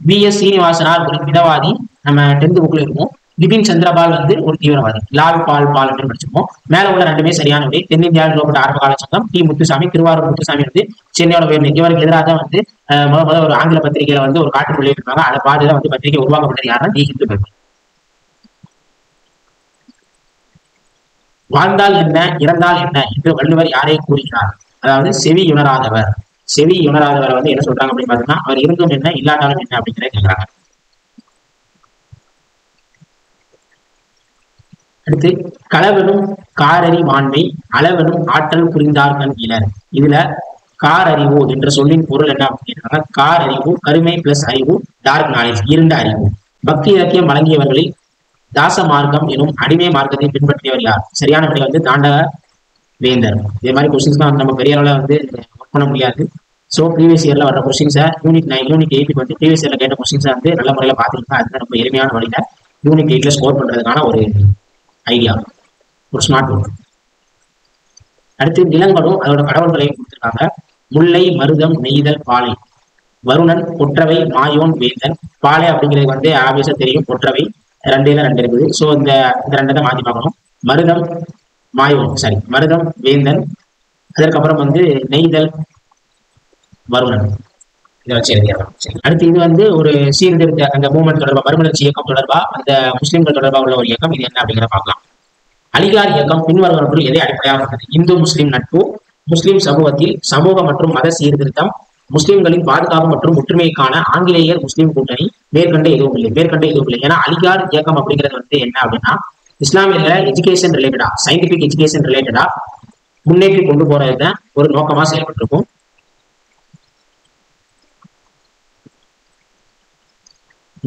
வி.எஸ். சீனிவாசனார் ஒரு மிதவாதி, நம்ம 10th புக்ல இருக்கும். பிபின் சந்திரபால் வந்து ஒரு தீவிரவாதி. லால் பால் அப்படின்னு படிச்சிருப்போம். மேல உள்ள ரெண்டுமே சரியான விடை. தென்னிந்தியாவில் நிறுவப்பட்ட ஆரம்பகால சங்கம் டி. முத்துசாமி. திருவாரூர் முத்துசாமி வந்து சென்னையோட உயர்நீதி. இவருக்கு எதிராக தான் வந்து முதல் ஒரு ஆங்கில பத்திரிகையில வந்து ஒரு காட்டு வெளியிட்டிருக்காங்க. அதை பார்த்துதான் வந்து பத்திரிகை உருவாக்கப்பட்டது யாருன்னா தி ஹிந்து பேப்பர். வாழ்ந்தால் என்ன, இறந்தால் என்ன என்று வள்ளுவர் யாரை கூறுகிறார்? அதாவது செவி உணராதவர். செவி உணராதவரை வந்து என்ன சொல்றாங்க அப்படின்னு பாத்தீங்கன்னா, அவர் இருந்தும் என்ன, இல்லாட்டாலும் என்ன அப்படிங்கிறத கேட்கிறாங்க. அடுத்து களவெனும் காரறி வாண்மை, அளவெனும் ஆற்றல் புரிந்தார்கள் இலர். இதுல காரறிவு என்ற சொல்லின் பொருள் என்ன அப்படின்னு காரறிவு கருமை பிளஸ் அறிவு, டார்க் நாலேஜ், இருண்ட அறிவு. பக்தி இலக்கியம் வழங்கியவர்களில் தாச மார்க்கம் எனும் அடிமை மார்க்கத்தை பின்பற்றியவர் யார்? சரியான விடை வந்து தாண்டக வேந்தர். இதே மாதிரி கொஸ்டின்ஸ் தான் நம்ம பெரிய அளவில் வந்து ஒர்க் பண்ண முடியாது. ஸோ ப்ரீவியஸ் இயர்ல வர கொஸ்டின்ஸை யூனிட் 8 வந்து ப்ரீவியஸ் இயர்ல கேட்ட கொஸ்டின்ஸை வந்து நல்ல முறையில் பார்த்துருக்கேன். அதுதான் ரொம்ப எளிமையான வழியில யூனிட் 8ல ஸ்கோர் பண்றதுக்கான ஒரு ஐடியா, ஒரு ஸ்மார்ட் ஒர்க். அடுத்து நிலங்களும் அதோட கடவுள்களையும் கொடுத்துருக்காங்க. முல்லை, மருதம், நெய்தல், பாலை. வருணன், கொற்றவை, மாயோன், வேந்தன். பாலை அப்படிங்கிறது வந்து ஆபியஸா தெரியும், கொற்றவை 2 இருக்குது. ஸோ இந்த ரெண்டை தான் மாற்றி பார்க்கணும். மருதம் மாயோன், மருதம் வேந்தன், அதற்கப்புறம் வந்து நெய்தல் வருணன். இதை வச்சு எழுதிடலாம். அடுத்து இது வந்து ஒரு சீர்திருத்த அந்த மூவ்மெண்ட் தொடர்பா, மறுமலர்ச்சி இயக்கம் தொடர்பா, அந்த முஸ்லிம்கள் தொடர்பாக உள்ள ஒரு இயக்கம். இது என்ன அப்படிங்கிறத பார்க்கலாம். அலிகார் இயக்கம் பின்வருவனவற்றுள் எதை அடிப்படையாக கொண்டது? இந்து முஸ்லிம் நட்பு, முஸ்லிம் சமூகத்தில் சமூக மற்றும் மத சீர்திருத்தம், முஸ்லிம்களின் பாதுகாப்பு மற்றும் ஒற்றுமைக்கான ஆங்கிலேயர் முஸ்லிம் கூட்டணி, மேற்கண்ட எதுவும் இல்லை. ஏன்னா அலிகார் இயக்கம் அப்படிங்கிறது வந்து என்ன அப்படின்னா, இஸ்லாமிய எஜுகேஷன் ரிலேட்டடா, சயின்டிபிக் எஜுகேஷன் ரிலேட்டடா முன்னேற்றி கொண்டு போறதுதான் ஒரு நோக்கமா செயல்பட்டிருக்கும்.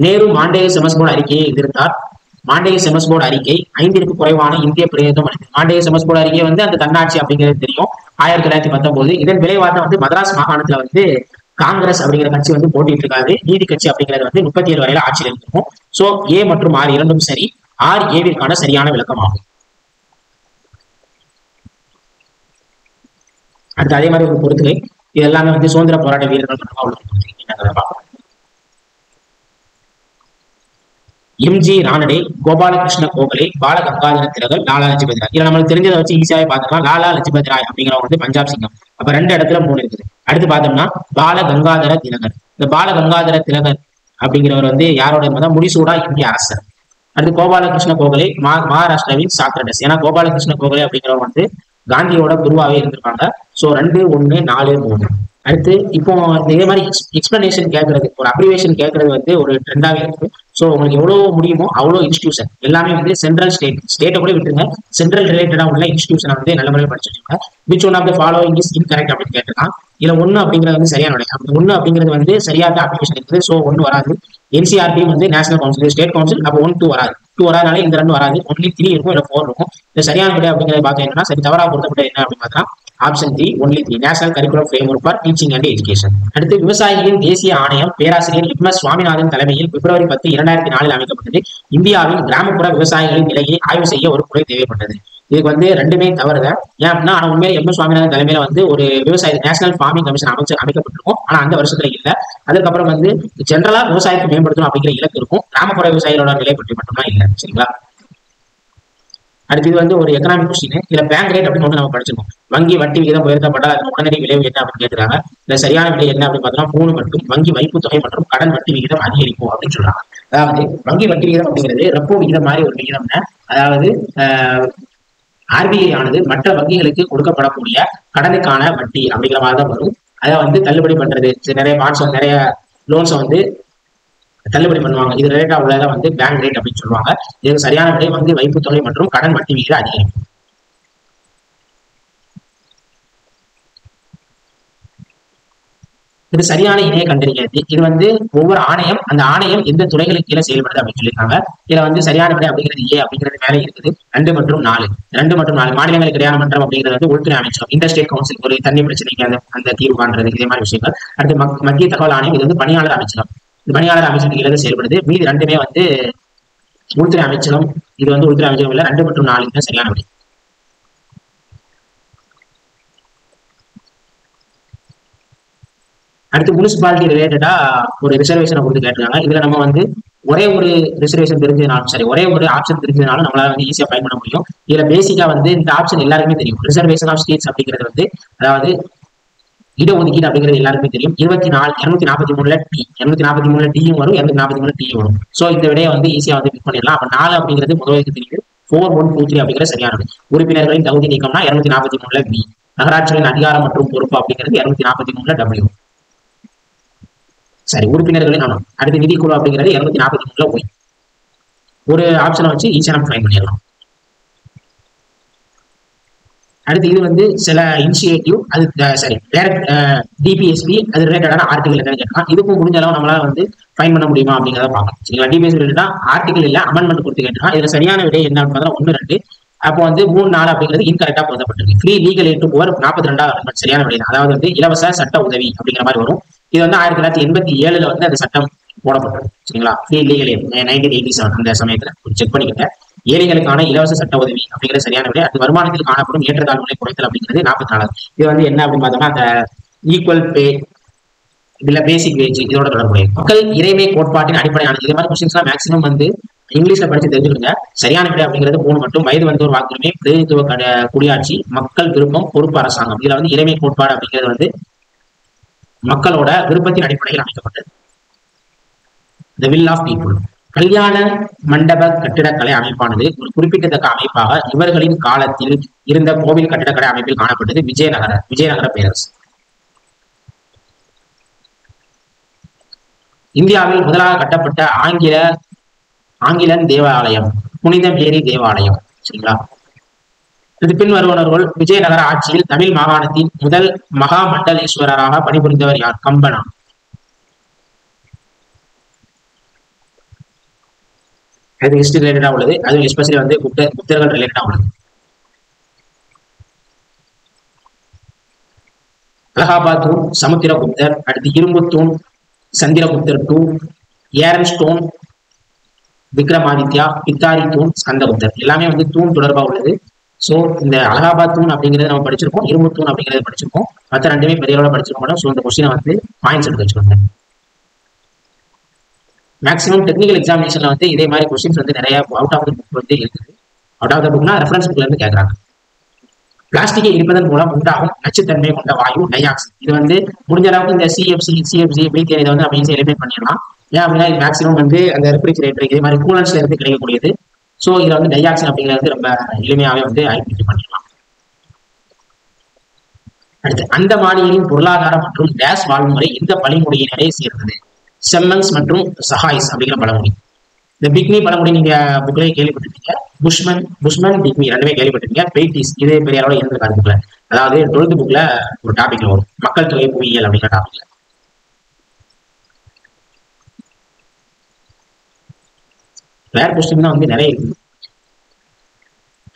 நேரு மாண்டேய செமஸ் போர்டு அறிக்கையை எதிர்த்தார். மாண்டேய செமஸ் போர்டு அறிக்கை 5ற்கு குறைவான இந்திய பிரதிநிதித்துவம் அளித்தது. மாண்டேய செமஸ் போர்டு அறிக்கை வந்து அந்த தன்னாட்சி அப்படிங்கிறது தெரியும், 1919. இதன் விளைவாக வந்து மதராஸ் மாகாணத்துல வந்து காங்கிரஸ் அப்படிங்கிற கட்சி வந்து போட்டிட்டு இருக்காது. நீதி கட்சி அப்படிங்கிறது வந்து 37 வரையில ஆட்சியில் இருக்கும். சோ ஏ மற்றும் ஆர் இரண்டும் சரி. ஆர் ஏவிற்கான சரியான விளக்கம் ஆகும். அடுத்து அதே மாதிரி ஒரு பொறுத்துகை. இது எல்லாமே வந்து சுதந்திர போராட்ட வீரர்கள் தொடர்பாக உள்ள பொறுத்துகை. எம்.ஜி. ரானடே, கோபாலகிருஷ்ண கோகலே, பால கங்காதர திலகர், லாலா லஜபதி ராய். இதுல நம்மளுக்கு தெரிஞ்சதை வச்சு ஈஸியாவே பார்த்துக்கலாம். லாலா லஜபதி ராய் அப்படிங்கிறவங்க வந்து பஞ்சாப் சிங்கம். அப்ப 2 இடத்துல 3 இருக்குது. அடுத்து பார்த்தோம்னா பால கங்காதர திலகர். இந்த பால கங்காதர திலகர் அப்படிங்கிறவர் வந்து யாரோட என்பதா, முடிசூடா இந்திய அரசர். அடுத்து கோபாலகிருஷ்ண கோகலே மகாராஷ்டிராவின் சாக்ரடஸ். ஏன்னா கோபாலகிருஷ்ண கோகலே அப்படிங்கிறவங்க வந்து காந்தியோட குருவாவே இருந்திருப்பாங்க. சோ 2, 1, 4, 3. அடுத்து இப்போ இதே மாதிரி எக்ஸ்பிளனேஷன் கேட்கறது, ஒரு அப்ரிவேஷன் கேட்கறது வந்து ஒரு ட்ரெண்டாவே இருக்கு. ஸோ உங்களுக்கு எவ்வளவு முடியுமோ அவ்வளோ இன்ஸ்டியூஷன் எல்லாமே வந்து சென்ட்ரல் ஸ்டேட்டை கூட விட்டுருங்க, சென்ட்ரல் ரிலேட்டடா உள்ள இன்ஸ்டியூஷனை வந்து நல்ல முறையில் படிச்சு வச்சுருங்க. Which one of the following is incorrect அப்படின்னு கேட்டிருக்கான். இதுல 1 அப்படிங்கிறது வந்து சரியான விடை. 1 அப்படிங்கிறது வந்து சரியான அப்ளிகேஷன் இருக்குது. ஸோ 1 வராது. என்சிஆர்டி வந்து நேஷனல் கவுன்சில், ஸ்டேட் கவுன்சில். அப்போ 1, 2 வராது. 2 வராதனால இந்த 2 வராது. ஒன்லி 3 இருக்கும், இல்லை 4 இருக்கும். இந்த சரியான விடை அப்படிங்கிறத பார்க்க என்னன்னா, சரி தவறாக பொருத்தப்பட்ட என்ன அப்படின்னு பார்த்தா option 3, only 3, national curriculum framework for teaching and education. அடுத்து விவசாயிகளின் தேசிய ஆணையம் பேராசிரியர் எம்.எஸ். சுவாமிநாதன் தலைமையில் பிப்ரவரி 10, 2004 அமைக்கப்பட்டது. இந்தியாவின் கிராமப்புற விவசாயிகளின் நிலையை ஆய்வு செய்ய ஒரு குழு தேவைப்பட்டது. இதுக்கு வந்து 2மே தவறுதான். ஏன் அப்படின்னா, ஆனா உண்மையில எம்.எஸ். சுவாமிநாதன் தலைமையில வந்து ஒரு விவசாய நேஷனல் ஃபார்மிங் கமிஷன் அமைக்கப்பட்டிருக்கும். ஆனா அந்த வருஷத்துல இல்ல. அதுக்கப்புறம் வந்து ஜென்ரலா விவசாயத்தை மேம்படுத்தணும் அப்படிங்கிற இலக்கு இருக்கும். கிராமப்புற விவசாயிகளோட நிலை பற்றி மட்டும்தான் இல்லை. சரிங்களா? அடுத்து இது வந்து ஒரு எக்கனாமிக் கொஸ்டின். இதுல பேங்க் ரேட் அப்படின்னு நம்ம படிச்சிருக்கோம். வங்கி வட்டி விகிதம் உயர்த்தப்பட்டால் அது உடனடி விளைவு என்ன அப்படின்னு கேட்டுறாங்க. இதுல சரியான விலை என்ன அப்படின்னு பார்த்தோம்னா 3 மட்டும் வங்கி வைப்பு தொகை மற்றும் கடன் வட்டி விகிதம் அதிகரிக்கும் அப்படின்னு சொல்றாங்க. அதாவது வங்கி வட்டி விகிதம் அப்படிங்கிறது ரெப்போ விகிதம் மாதிரி ஒரு விகிதம்னா, அதாவது ஆர்பிஐ ஆனது மற்ற வங்கிகளுக்கு கொடுக்கப்படக்கூடிய கடனுக்கான வட்டி அப்படிங்கிற மாதிரி தான் வரும். அதை வந்து தள்ளுபடி பண்றது, நிறைய பாண்ட்ஸ், நிறைய லோன்ஸை வந்து தள்ளுபடி பண்ணுவாங்க. இது ரிலேட்டா உள்ளதை வந்து பேங்க் ரேட் அப்படின்னு சொல்லுவாங்க. இதுக்கு சரியான விடை வங்கி வைப்பு தொகை மற்றும் கடன் வட்டி விகிதம் அதிகரிக்கும். இது சரியான இணையை கண்டறிகிறது. இது வந்து ஒவ்வொரு ஆணையம், அந்த ஆணையம் எந்த துறைகளுக்கு கீழே செயல்படுது அப்படின்னு சொல்லியிருக்காங்க. இதுல வந்து சரியான விடை அப்படிங்கிறது ஏ அப்படிங்கிறது மேலே இருக்குது. 2 மற்றும் 4 மாநிலங்களுக்கு இடையான மன்றம் அப்படிங்கிறது வந்து உள்துறை அமைச்சகம், இன்டர்ஸ்டேட் கவுன்சில், ஒரு தண்ணி பிரச்சனைக்கு அந்த தீர்வு காண்றது, இதே மாதிரி விஷயங்கள். அடுத்து மத்திய தகவல் ஆணையம், இது வந்து பணியாளர் அமைச்சகம், இது பணியாளர் அமைச்சகத்துக்கு கீழே செயல்படுது. மீதி 2மே வந்து உள்துறை அமைச்சகம். இது வந்து உள்துறை அமைச்சகம் இல்ல. 2 மற்றும் 4 தான் சரியான விடை. அடுத்து முனிசிபாலிட்டி ரிலேட்டடா ஒரு ரிசர்வேஷனை கொடுத்து கேட்டிருக்காங்க. இதுல நம்ம வந்து ஒரே ஒரு ரிசர்வேஷன் தெரிஞ்சதுனாலும் சரி, ஒரே ஒரு ஆப்ஷன் தெரிஞ்சதுனாலும் நம்மளால வந்து ஈஸியா ஃபைண்ட் பண்ண முடியும். இதுல பேசிக்கா வந்து இந்த ஆப்ஷன் எல்லாருக்குமே தெரியும். ரிசர்வேஷன் ஆஃப் ஸ்டேட்ஸ் அப்படிங்கிறது வந்து, அதாவது இடஒதுக்கீடு அப்படிங்கிறது எல்லாருக்குமே தெரியும். 243 டி, 243 டியும் வரும், 243 டியும் வரும். சோ இந்த விடையை வந்து ஈஸியா வந்து பிக் பண்ணிடலாம். அப்ப 4 அப்படிங்கிறது முதலுக்கு தெரியுது. 4, 1, 2, 3 அப்படிங்கிற சரியானது. உறுப்பினர்களின் தகுதி நீக்கம்னா 243 பி. நகராட்சிகளின் அதிகாரம் மற்றும் பொறுப்பு அப்படிங்கிறது 243 டபிள்யூ. சரி, உறுப்பினர்களின் அடுத்து நிதிக்குழு அப்படிங்கிறது 243 ஒய். ஒரு ஆப்ஷனை வச்சு ஈஸியா நம்ம ஃபைண்ட் பண்ணிடலாம். அடுத்து இது வந்து சில இனிஷியேட்டிவ், அது சரி டைரக்ட் டிபிஎஸ்பி, அது ரிலேட்டடான ஆர்டிகல் என்னன்னு கேட்கலாம். இதுக்கும் முடிஞ்ச அளவு நம்மளால வந்து ஃபைண்ட் பண்ண முடியுமா அப்படிங்கிறத பார்க்கலாம். சரிங்களா, டிபிஎஸ்பி ரிலேட்டடா ஆர்டிகல் இல்ல அமெண்ட்மெண்ட் கொடுத்து கேட்டா இதுல சரியான விடை என்ன அப்படின்னா 1, 2. அப்போ வந்து 3, 4 அப்படிங்கிறது இன்கரெக்டா பொருத்தப்பட்டிருக்கு. Free legal aid to poor 42வது அமெண்ட்மெண்ட் சரியான விடை. அதாவது வந்து இலவச சட்ட உதவி அப்படிங்கிற மாதிரி வரும். இது வந்து 1987 வந்து அந்த சட்டம் போடப்பட்டது. சரிங்களா, ஃப்ரீ லீகல் எய்ட் 1987 அந்த சமயத்துல செக் பண்ணிக்கிட்ட ஏழைகளுக்கான இலவச சட்ட உதவி அப்படிங்கிறது சரியான விடை. அது வருமானத்தில் காணப்படும் ஏற்றத்தாழ்வுகளை குறைத்தல் அப்படிங்கிறது 44. இது வந்து என்ன அப்படின்னு பார்த்தோம்னா அந்த ஈக்குவல் பே, இதுல பேசிக் வேஜ், இதோட தொடர்புடைய மக்கள் இறைமை கோட்பாட்டின் அடிப்படையானது. இது மாதிரி கொஸ்டின்ஸ்லாம் மேக்ஸிமம் வந்து இங்கிலீஷ்ல படிச்சு தெரிஞ்சுக்கோங்க. சரியான விடை அப்படிங்கிறது 3 மட்டும். வயது வந்தோர் வாக்குரிமை, பிரதிநிதித்துவ குடியாட்சி, மக்கள் விருப்பம், பொறுப்பு அரசாங்கம். இதுல வந்து இறைமை கோட்பாடு அப்படிங்கிறது வந்து மக்களோட விருப்பத்தின் அடிப்படையில் அமைக்கப்பட்டது. The will of people. கல்யாண மண்டப கட்டிடக்கலை அமைப்பானது ஒரு குறிப்பிடத்தக்க அமைப்பாக இவர்களின் காலத்தில் இருந்த கோவில் கட்டிடக்கலை அமைப்பில் காணப்பட்டது. விஜயநகர பேரரசு. இந்தியாவில் முதலாக கட்டப்பட்ட ஆங்கிலன் தேவாலயம் புனித மேரி தேவாலயம். சரிங்களா, இது பின் வருவனர்கள். விஜயநகர ஆட்சியில் தமிழ் மாகாணத்தின் முதல் மகா மண்டலேஸ்வரராக பணிபுரிந்தவர் யார்? கம்பனா. அது ஹிஸ்டரி ரிலேட்டடா உள்ளது. அது எஸ்பெஷலி வந்து புத்தர்கள் ரிலேட்டடா உள்ளது. அலகாபாத் தூண் சமுத்திரகுப்தர், அடுத்து இரும்பு தூண் சந்திரகுப்தர் 2, ஏரன் ஸ்டோன் விக்ரமாதித்யா, பித்தாரி தூண் ஸ்கந்தகுப்தர். எல்லாமே வந்து தூண் தொடர்பா உள்ளது. சோ இந்த அலகாபாத் தூண் அப்படிங்கறத நம்ம படிச்சிருக்கோம், இரும்பு தூண் அப்படிங்கறத படிச்சிருக்கோம், மற்ற 2மே பெரிய அளவுல படிச்சிருக்கோம். சோ இந்த கொஸ்டினை வந்து பாயிண்ட்ஸ் எடுத்து வச்சுக்கோங்க. மேக்ஸிமம் டெக்னிக்கல் எக்ஸாமினேஷன்ல வந்து இதே மாதிரி கொஸ்டின்ஸ் வந்து நிறைய அவுட் ஆஃப் த புக் வந்து இருக்குது. அவுட் ஆஃப் த புக்னா ரெஃபரன்ஸ் புக்ல இருந்து கேட்கறாங்க. பிளாஸ்டிக்கை எரிப்பதன் மூலம் உண்டாகும் நச்சுத்தன்மை கொண்ட வாயு டைஆக்சைடு. இது வந்து முடிஞ்ச அளவுக்கு இந்த சிஎஃப்சி மீத்தேன் இதை வந்து நம்ம ஈஸியாக எலிமினேட் பண்ணிடலாம். ஏன் அப்படின்னா இது மேக்ஸிமம் வந்து அந்த ரெஃப்ரிஜரேட்டர் இதே மாதிரி கூலன்ஸ்ல இருந்து கிடைக்கக்கூடியது. ஸோ இதில் வந்து டைஆக்சைடு அப்படிங்கிறது ரொம்ப எளிமையாகவே வந்து ஐடென்டிஃபை பண்ணிடலாம். அடுத்து அந்தமானியரின் பொருளாதார மற்றும் டேஷ் வாழ்முறை இந்த பழங்குடியினரை சேர்ந்தது. செம்மன்ஸ் மற்றும் சஹாய்ஸ் அப்படிங்கிற பழங்குடி. இந்த பிக்மி பழங்குடி நீங்க புக்லயே கேள்விப்பட்டிருக்கீங்க. புஷ்மன் பிக்மி 2மே கேள்விப்பட்டிருக்கீங்க. பெய்டிஸ் இது பெரிய அளவில் இருந்திருக்காது புக்ல. அதாவது 12th புக்ல ஒரு டாபிக்ல வரும், மக்கள் தொகை புவியியல் அப்படிங்கிற டாபிக்ல. வேற கொஸ்டின் தான் வந்து நிறைய இருக்குது.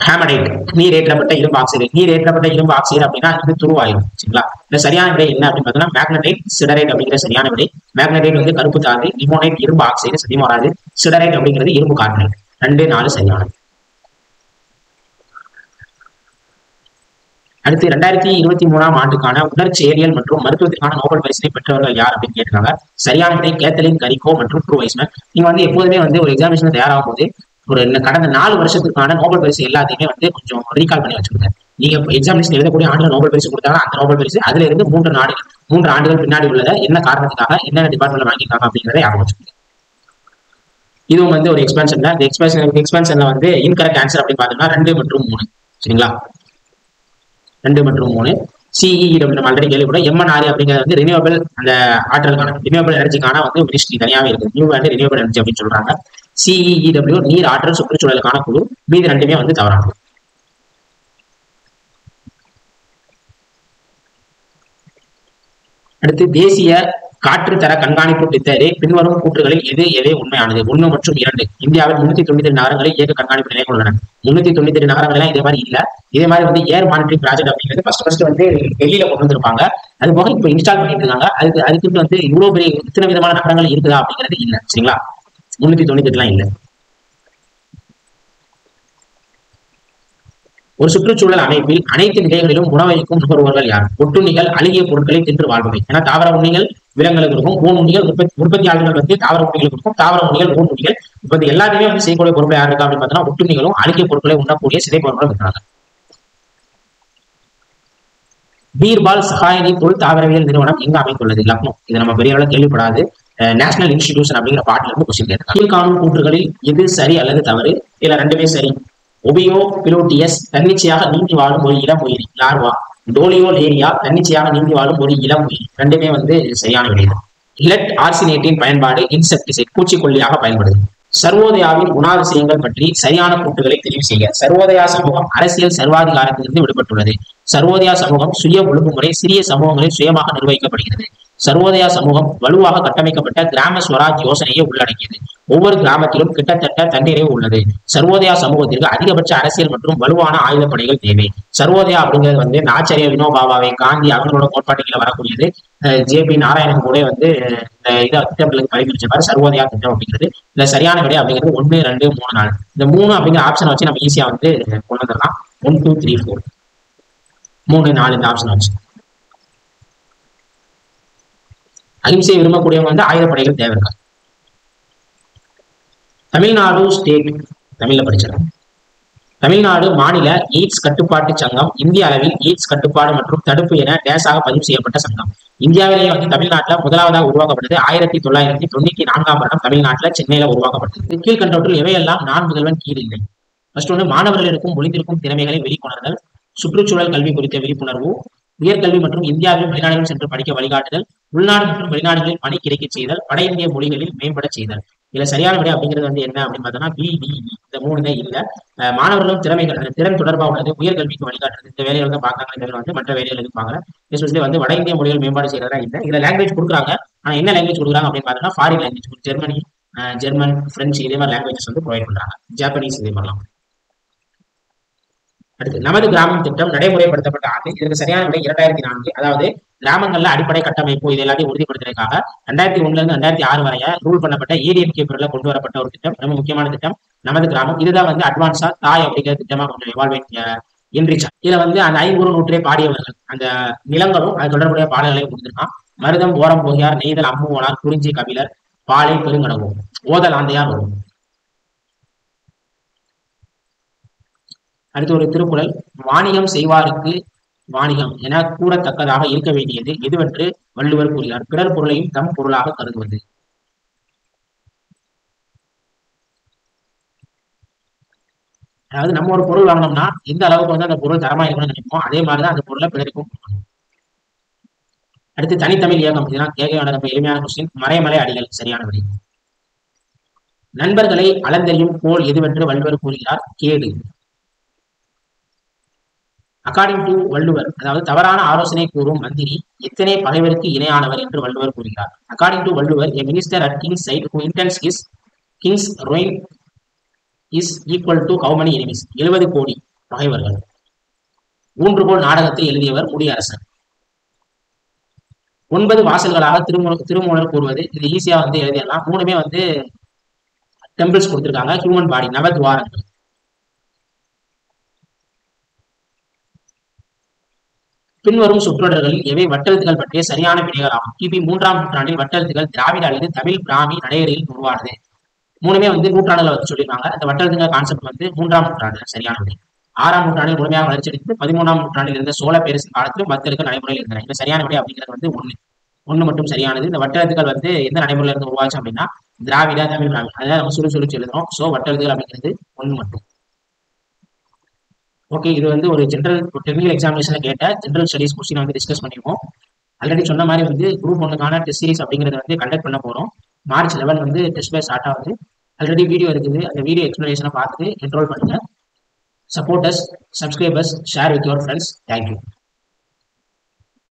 ஹேமடைட் நீர் ஏற்றப்பட்ட இரும்பு ஆக்சைடு. நீர் ஏற்றப்பட்ட இரும்பு ஆக்சைடு அப்படின்னா இது துருவாயிரும். சரிங்களா, இந்த சரியான விடை என்ன அப்படின்னு பார்த்தோம்னா மேக்னடைட் சிடரைட் அப்படிங்கிற சரியான விடை. மேக்னடைட் வந்து கருப்பு தாது, லிமோனைட் இரும்பு ஆக்சைடு சத்தியமா வராது. சிடரைட் அப்படிங்கிறது இரும்பு கார்பனேட். 2, 4 சரியானது. அடுத்து 2023ஆம் ஆண்டுக்கான உடற்செயலியல் மற்றும் மருத்துவத்திற்கான நோபல் பரிசினை பெற்றவர்கள் யார் அப்படின்னு கேட்டிருக்காங்க. சரியான விடை கேத்தலின் கரிகோ மற்றும் ட்ரூ வைஸ்மேன். நீங்க வந்து எப்போதுமே வந்து ஒரு எக்ஸாமினேஷன் தயாராகும் போது ஒரு கடந்த 4 வருஷத்துக்கான நோபல் பரிசு எல்லாத்தையுமே வந்து கொஞ்சம் ரீகால் பண்ணி வச்சுக்கோங்க. நீங்க எக்ஸாமினேஷன் எழுதக்கூடிய ஆண்டுல நோபல் பரிசு கொடுத்தாங்க, அந்த நோபல் பரிசு அதுல இருந்து 3 ஆண்டுகள் பின்னாடி உள்ளதை என்ன காரணத்துக்காக என்னென்ன டிபார்ட்மெண்ட்ல வாங்கியிருக்காங்க அப்படிங்கிறத ஞாபகம் வச்சுக்கோங்க. இதுவும் வந்து ஒரு எக்ஸ்பென்ஷன் தான். இந்த எக்ஸ்பென்ஷன்ல வந்து இன்கரெக்ட் ஆன்சர் அப்படின்னு பார்த்தோம்னா 2 மற்றும் 3. சரிங்களா, 2 மற்றும் 3. சிஇடபிள்யூ நம்ம ஆல்ரெடி கேள்விப்படும். எம்என்ஆர் அப்படிங்கிறது வந்து ரினியூவபிள் அந்த ஆற்றலுக்கான ரினியூவபிள் எனர்ஜிக்கான வந்து மினிஸ்ட்ரி தனியாகவே இருக்குது. நியூ அண்ட் ரினியூவபிள் எனர்ஜி அப்படின்னு சொல்றாங்க. சிஇடபிள்யூ நீர் ஆற்றல் சுற்றுச்சூழலுக்கான குழு. மீது 2மே வந்து தவறானது. அடுத்து தேசிய காற்றுத்தர கண்காணிப்பு திட்டத்தை பின்வரும் கூற்றுகளில் எது உண்மையானது? 1 மற்றும் 2. இந்தியாவில் 392 நகரங்களில் இயக்க கண்காணிப்பு நிலையங்கள் உள்ளன. 392 நகரங்கள் இதே மாதிரி இல்ல. இதே மாதிரி வந்து ஏர் மானிட்டரிங் ப்ராஜெக்ட் அப்படிங்கிறது ஃபர்ஸ்ட் வந்து டெல்லியில கொண்டு வந்திருப்பாங்க. அது போக இப்போ இன்ஸ்டால் பண்ணிட்டு இருக்காங்க. அதுக்கு வந்து இவ்வளவு பெரிய இத்தனை விதமான நகரங்கள் இருக்குதா அப்படிங்கிறது இல்ல. சரிங்களா? 398 இல்ல. ஒரு சுற்றுச்சூழல் அமைப்பில் அனைத்து நிலைகளிலும் உணவளிக்கும் நுகர்வோர்கள் யார்? ஒட்டுண்ணிகள் அழுகிய பொருட்களை தின்று வாழ்பவை. ஏன்னா தாவர உண்ணிகள் விலங்குகளுக்கு இருக்கும், ஊன் உண்ணிகள் உற்பத்தியாளர்கள் வந்து தாவர உண்ணிகளுக்கு இருக்கும், தாவர உண்ணிகள் ஊன் உண்ணிகள். இப்ப எல்லாத்தையுமே வந்து செய்யக்கூடிய பொருட்கள் யார் இருக்கா அப்படின்னு பார்த்தோம்னா ஒட்டுண்ணிகளும் அழுகிய பொருட்களை உண்ணக்கூடிய சிதை பொருட்களும் இருக்கிறாங்க. பீர்பால் சகாயனி தொல் தாவரவியல் நிறுவனம் எங்க அமைந்துள்ளது? லக்னோ. இது நம்ம பெரிய அளவில் கேள்விப்படாது. நேஷனல் இன்ஸ்டிடியூஷன் அப்படிங்கிற பாட்டுல இருந்து கொஸ்டின் கேட்டாங்க. கீழ்காணும் கூற்றுகளில் எது சரி அல்லது தவறு? இதுல ரெண்டுமே சரி. ஒபியோ பிலோட்டியஸ் தன்னிச்சையாக நீந்தி வாழும் ஒரு இளம் உயிரி லார்வா. டோலியோ லேரியா தன்னிச்சையாக நீந்தி வாழும் ஒரு இளம் உயிரி. ரெண்டுமே வந்து சரியான விடைதான். லெட் ஆர்சினேட்டின் பயன்பாடு இன்செக்டிசைட் பூச்சிக்கொல்லியாக பயன்படுது. சர்வோதயாவின் குணாதிசயங்கள் பற்றி சரியான கூற்றுகளை தெரிவு செய்ய. சர்வோதயா சமூகம் அரசியல் சர்வாதிகாரத்திலிருந்து விடுபட்டுள்ளது. சர்வோதயா சமூகம் சுய ஒழுங்குமுறை சிறிய சமூகங்களில் சுயமாக நிர்வகிக்கப்படுகிறது. சர்வோதயா சமூகம் வலுவாக கட்டமைக்கப்பட்ட கிராம ஸ்வராஜ் யோசனையை உள்ளடக்கியது. ஒவ்வொரு கிராமத்திலும் கிட்டத்தட்ட தன்னிறைவு உள்ளது. சர்வோதயா சமூகத்திற்கு அதிகபட்ச அரசியல் மற்றும் வலுவான ஆயுதப்படைகள் தேவை. சர்வோதயா அப்படிங்கிறது வந்து ஆச்சாரிய வினோபாபாவை காந்தி அவங்களோட கோட்பாட்டுகளை வரக்கூடியது. ஜே.பி. நாராயணன் கூட வந்து இந்த திட்டங்களுக்கு பரிந்துரைச்சப்பாரு சர்வோதயா திட்டம் அப்படிங்கிறது. இந்த சரியான விடை அப்படிங்கிறது 1, 2, 3, 4. இந்த 3 அப்படிங்கிற ஆப்ஷனை வச்சு நம்ம ஈஸியா வந்து கொண்டு வந்துடலாம். 1, 2, 3, 4 3, 4 இந்த ஆப்ஷன் வச்சு. அகிம்சையை விரும்பக்கூடியவங்க வந்து ஆயுதப்படைகள் தேவை இருக்காது. தமிழ்நாடு ஸ்டேட் தமிழ்ல படிச்சிடும். தமிழ்நாடு மாநில எய்ட்ஸ் கட்டுப்பாட்டு சங்கம் இந்திய அளவில் எய்ட்ஸ் கட்டுப்பாடு மற்றும் தடுப்பு என டேஸாக பதிவு செய்யப்பட்ட சங்கம். இந்தியாவிலேயே வந்து தமிழ்நாட்டில் முதலாவதாக உருவாக்கப்பட்டது 1994ஆம் வருடம் தமிழ்நாட்டில் சென்னையில உருவாக்கப்பட்டது. கீழ்கண்டவற்றில் எவையெல்லாம் நான் முதல்வன் கீழ் இல்லை? ஃபர்ஸ்ட் ஒன்று மாணவர்களுக்கும் ஒளிந்திருக்கும் திறமைகளை வெளிக்கொணர்தல், சுற்றுச்சூழல் கல்வி குறித்த விழிப்புணர்வு, உயர்கல்வி மற்றும் இந்தியாவில் வெளிநாடுகள் சென்று படிக்க வழிகாட்டுதல், உள்நாடு மற்றும் வெளிநாடுகளில் பணி கிடைக்க செய்தல், வட இந்திய மொழிகளில் மேம்பட செய்தல். இதுல சரியான விடை அப்படிங்கிறது வந்து என்ன அப்படின்னு பார்த்தோம்னா BDE. இந்த 3 இல்ல. மாணவர்களும் திறன் தொடர்பாக உள்ளது, உயர்கல்விக்கு வழிகாட்டுறது. இந்த வேலைகள் தான் பார்க்காங்க. இதில் வந்து மற்ற வேலைகள் இருப்பாங்க. எஸ்பெஷலி வந்து வட இந்திய மொழிகள் மேம்பாடு செய்யறதா இல்லை. இதுல லாங்குவேஜ் கொடுக்குறாங்க. ஆனா என்ன லாங்குவேஜ் கொடுக்குறாங்க அப்படின்னு பார்த்தோம்னா ஃபாரின் லாங்குவேஜ், ஜெர்மன், பிரெஞ்சு இதே மாதிரி லாங்குவேஜஸ் வந்து ப்ரொவைட் பண்றாங்க. ஜாப்பனீஸ் இதே மாதிரிலாம். அடுத்து நமது கிராமம் திட்டம் நடைமுறைப்படுத்தப்பட்ட ஆண்டு. இதற்கு சரியான விடை 2004. அதாவது கிராமங்கள்ல அடிப்படை கட்டமைப்பு இது எல்லாத்தையும் உறுதிப்படுத்துறதுக்காக 2001 இருந்து 2006 வரைய ரூல் பண்ணப்பட்ட ADMK பீரியட்ல கொண்டு வரப்பட்ட ஒரு திட்டம். ரொம்ப முக்கியமான திட்டம் நமது கிராமம். இதுதான் வந்து அட்வான்ஸா தாய் அப்படிங்கிற திட்டமா கொஞ்சம் எவால்வேட் என்ரிச்சா. இதுல வந்து அந்த 5 நூற்றை பாடியவர்கள் அந்த நிலங்களும் அது தொடர்புடைய பாடல்களையும் கொடுத்திருக்கான். மருதம் ஓரம் போகியார் நெய்தல் அம்முவனார் குறிஞ்சி கபிலர் பாலை பெருங்கடவும் ஓதல் ஆந்தையார் வரும். அடுத்து ஒரு திருக்குறள். வாணிகம் செய்வாருக்கு வாணிகம் என கூறத்தக்கதாக இருக்க வேண்டியது எதுவென்று வள்ளுவர் கூறுகிறார்? பிறர் பொருளையும் தம் பொருளாக கருதுவது. அதாவது நம்ம ஒரு பொருள் வாங்கினோம்னா எந்த அளவுக்கு வந்து அந்த பொருள் தரமா இருக்கணும்னு நினைப்போம், அதே மாதிரிதான் அந்த பொருளை பிறருக்கும் கொடுக்கணும். அடுத்து தனித்தமிழ் இயக்கம். இதெல்லாம் கேட்க வேண்டிய ரொம்ப எளிமையான கொஸ்டின். மறைமலை அடிகள் சரியான விடை. நண்பர்களை அளந்தறியும் கோல் எதுவென்று வள்ளுவர் கூறுகிறார்? கேடு. அக்கார்டிங் டு வள்ளுவர், அதாவது தவறான ஆலோசனை கூறும் மந்திரி எத்தனை பகைவருக்கு இணையானவர் என்று வள்ளுவர் கூறுகிறார்? According to Valluvar, a minister at king's side who intends his king's ruin is equal to how many enemies? 70 கோடி பகைவர்கள். ஊன்றுகோல் நாடகத்தை எழுதியவர் முடியரசன். 9 வாசல்களாக திருமூலர் கூறுவது. இது ஈஸியா வந்து எழுதிடலாம். 3மே வந்து டெம்பிள்ஸ் கொடுத்திருக்காங்க. ஹியூமன் பாடி நவத்வாரங்கள். பின்வரும் சொற்றொடர்களில் எவை வட்டெழுத்துக்கள் பற்றிய சரியான விடைகள் ஆகும்? கிபி 3ஆம் நூற்றாண்டில் வட்டெழுத்துக்கள் திராவிட அல்லது தமிழ் பிராமி நடையறையில் உருவானது. 3மே வந்து நூற்றாண்டுகளை வச்சு சொல்லியிருக்காங்க. அந்த வட்டெழுத்துங்கிற கான்செப்ட் வந்து 3ஆம் நூற்றாண்டு சரியான விடை. 6ஆம் நூற்றாண்டில் முழுமையாக வளர்ச்சி அடைந்து 13ஆம் நூற்றாண்டில் இருந்த சோழ பேரரசின் காலத்திலும் வட்டெழுத்துக்கள் நடைமுறையில் இருந்தன. இந்த சரியான விடை அப்படிங்கிறது வந்து 1 மட்டும் சரியானது. இந்த வட்டெழுத்துக்கள் வந்து எந்த நடைமுறையில இருந்து உருவாச்சு அப்படின்னா திராவிட தமிழ் பிராமி. அதாவது நம்ம சுழிச்சு எழுதுறோம். சோ வட்டெழுத்துக்கள் அப்படிங்கிறது 1 மட்டும். ஓகே, இது வந்து ஒரு டெக்னிக்கல் எக்ஸாமினேஷன்ல கேட்ட ஜெனரல் ஸ்டடீஸ் கொஸ்டின் வந்து டிஸ்கஸ் பண்ணிருக்கோம். ஆல்ரெடி சொன்ன மாதிரி வந்து குரூப் 1க்கான டெஸ்ட் சீரிஸ் அப்படிங்கிறத வந்து கண்டக்ட் பண்ண போறோம். மார்ச் 11 வந்து டெஸ்ட் பேஸ் ஸ்டார்ட் ஆகுது. ஆல்ரெடி வீடியோ இருக்குது. அந்த வீடியோ எக்ஸ்பிளனேஷனை பார்த்துட்டு என்ரோல் பண்ணுங்க. Supporters, subscribers, share with your friends. Thank you.